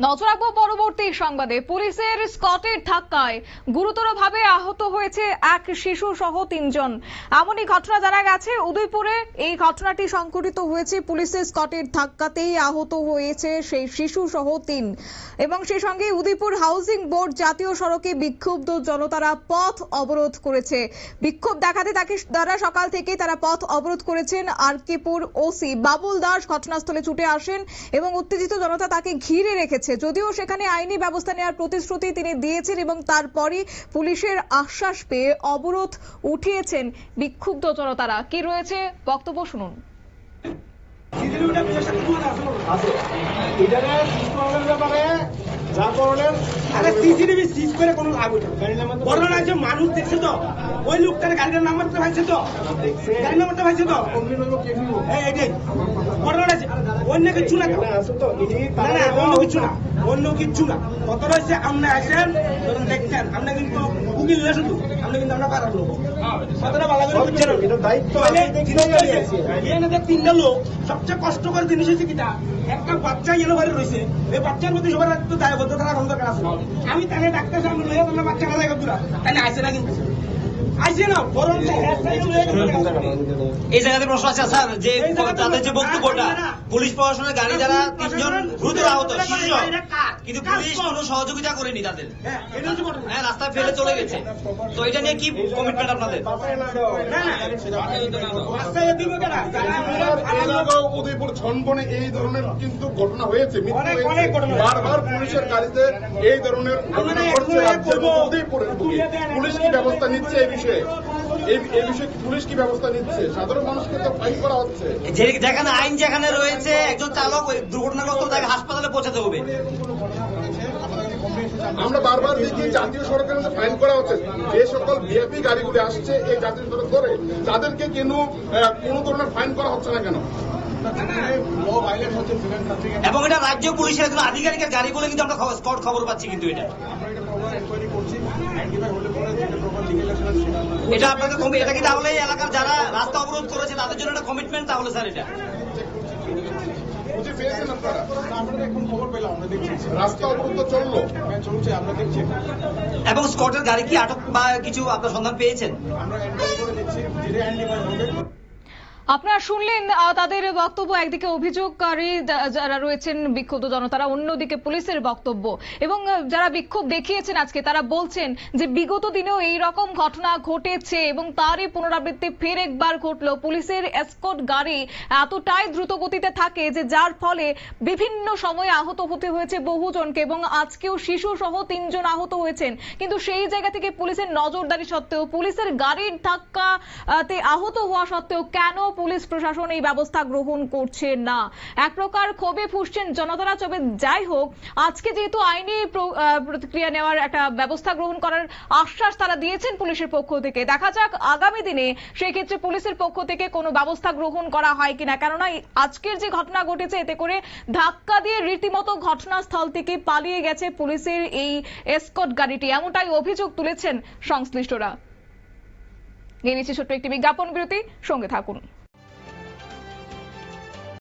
নজর রাখবো পরবর্তী সংবাদে। পুলিশের স্কটের ধাক্কায় গুরুতরভাবে আহত হয়েছে এক শিশু সহ ৩ জন। এমনই ঘটনা জানা গেছে উদয়পুরে। এই ঘটনাটি সংঘটিত হয়েছে পুলিশের স্কটের ধাক্কাতেই আহত হয়েছে সেই শিশু সহ ৩। এবং সেই সঙ্গে উদয়পুর হাউজিং বোর্ড জাতীয় সড়কে বিক্ষুব্ধ জনতারা পথ অবরোধ করেছে। বিক্ষোভ দেখাতে তারা সকাল থেকে তারা পথ অবরোধ করেছেন। আরকেপুর ওসি বাবুল দাস ঘটনাস্থলে ছুটে আসেন এবং উত্তেজিত জনতা তাকে ঘিরে রেখেছে। যদিও সেখানে আইনি ব্যবস্থা নেওয়ার প্রতিশ্রুতি তিনি দিয়েছেন এবং তারপরই পুলিশের আশ্বাস পেয়ে অবরোধ উঠিয়েছেন বিক্ষুব্ধ জনতারা। কি রয়েছে বক্তব্য শুনুন। মানুষ দেখছে তো ওই লোকটার গাড়ির নাম্বারটা ভাইছে তো গাড়ি নাম্বারটা ভাইছে তো অন্য কিছু না অন্য কিছু না অন্য কিছু না কত রয়েছে আমরা আসেন দেখছেন আমরা কিন্তু উকিল না শুধু আমরা কিন্তু আমরা পাড়ার লোক কতটা ভালো করে দায়িত্ব তিনটা লোক সবচেয়ে কষ্ট করে জিনিস হচ্ছে কিটা একটা বাচ্চা এলো বাড়ি রয়েছে এই বাচ্চার প্রতি সবার একটু দায়বদ্ধ থাকা কোনো দরকার আছে। আমি তাহলে ডাক্তার সামনে লইয়া তোমরা বাচ্চা না জায়গা দূরা তাহলে আসে না কিন্তু আইসে না বরং এই জায়গাতে প্রশ্ন আছে স্যার যে তাদের যে বক্তব্যটা পুলিশ প্রশাসনের গাড়ি দ্বারা ৩ জন গুরুতর আহত শিশু কিন্তু পুলিশ কোনো সহযোগিতা করেনি তাদের, হ্যাঁ রাস্তায় ফেলে চলে গেছে। তো এটা নিয়ে কি কমিটমেন্ট আপনাদের? উদয়পুর ছনবনে এই ধরনের কিন্তু ঘটনা হয়েছে, বারবার পুলিশের গাড়িতে এই ধরনের ঘটনা ঘটছে রাজ্যের মধ্যে উদয়পুরের বুকে। পুলিশ কি ব্যবস্থা নিচ্ছে এই বিষয়ে? এই বিষয়ে পুলিশ কি ব্যবস্থা নিচ্ছে? সাধারণ মানুষকে তো ফাইন করা হচ্ছে। যেখানে আইন যেখানে রয়েছে একজন চালক দুর্ঘটনাগ্রস্ত তাকে হাসপাতালে পৌঁছাতে হবে। আমরা বারবার দেখি জাতীয় সড়কের মধ্যে ফাইন করা হচ্ছে। যে সকল ভিআইপি গাড়িগুলি আসছে এই জাতীয় সড়ক ধরে তাদেরকে কেন কোনো ধরনের ফাইন করা হচ্ছে না কেন? এবং এটা রাজ্য পুলিশের একজন আধিকারিকের গাড়ি বলে কিন্তু আমরা স্পট খবর পাচ্ছি, কিন্তু এটা আপনাকে এটা কি তাহলে এলাকার যারা রাস্তা অবরোধ করেছে তাদের জন্য একটা কমিটমেন্ট তাহলে স্যার এটা রাস্তা অবরোধ চললো এবং স্কটের গাড়ি কি আটক বা কিছু আপনার সন্ধান পেয়েছেন? আপনারা শুনলেন তাদের বক্তব্য। একদিকে অভিযোগকারী যারা রয়েছেন বিক্ষুব্ধ জনতারা, অন্যদিকে পুলিশের বক্তব্য। এবং যারা বিক্ষোভ দেখিয়েছেন আজকে তারা বলছেন যে বিগত দিনেও এই রকম ঘটনা ঘটেছে এবং তারই পুনরাবৃত্তি ফের একবার ঘটলো। পুলিশের এসকর্ট গাড়ি এতটাই দ্রুত গতিতে থাকে যে যার ফলে বিভিন্ন সময়ে আহত হতে হয়েছে বহুজনকে এবং আজকেও শিশু সহ ৩ জন আহত হয়েছেন। কিন্তু সেই জায়গা থেকে পুলিশের নজরদারি সত্ত্বেও, পুলিশের গাড়ির ধাক্কাতে আহত হওয়া সত্ত্বেও কেন পুলিশ প্রশাসন এই ব্যবস্থা গ্রহণ করছে না? এক প্রকার ক্ষোভে ফুঁসছেন জনতারা। তবে যাই হোক, আজকে যেহেতু আইনি প্রতিক্রিয়া নেওয়ার একটা ব্যবস্থা গ্রহণ করার আশ্বাস তারা দিয়েছেন পুলিশের পক্ষ থেকে, দেখা যাক আগামী দিনে সেই ক্ষেত্রে পুলিশের পক্ষ থেকে কোনো ব্যবস্থা গ্রহণ করা হয় কিনা। কেননা আজকের যে ঘটনা ঘটেছে এতে করে ধাক্কা দিয়ে রীতিমতো ঘটনাস্থল থেকে পালিয়ে গেছে পুলিশের এই এসকর্ট গাড়িটি, এমনটাই অভিযোগ তুলেছেন সংশ্লিষ্টরা। নিয়ে নিচ্ছে ছোট্ট একটি বিজ্ঞাপন বিরতি, সঙ্গে থাকুন।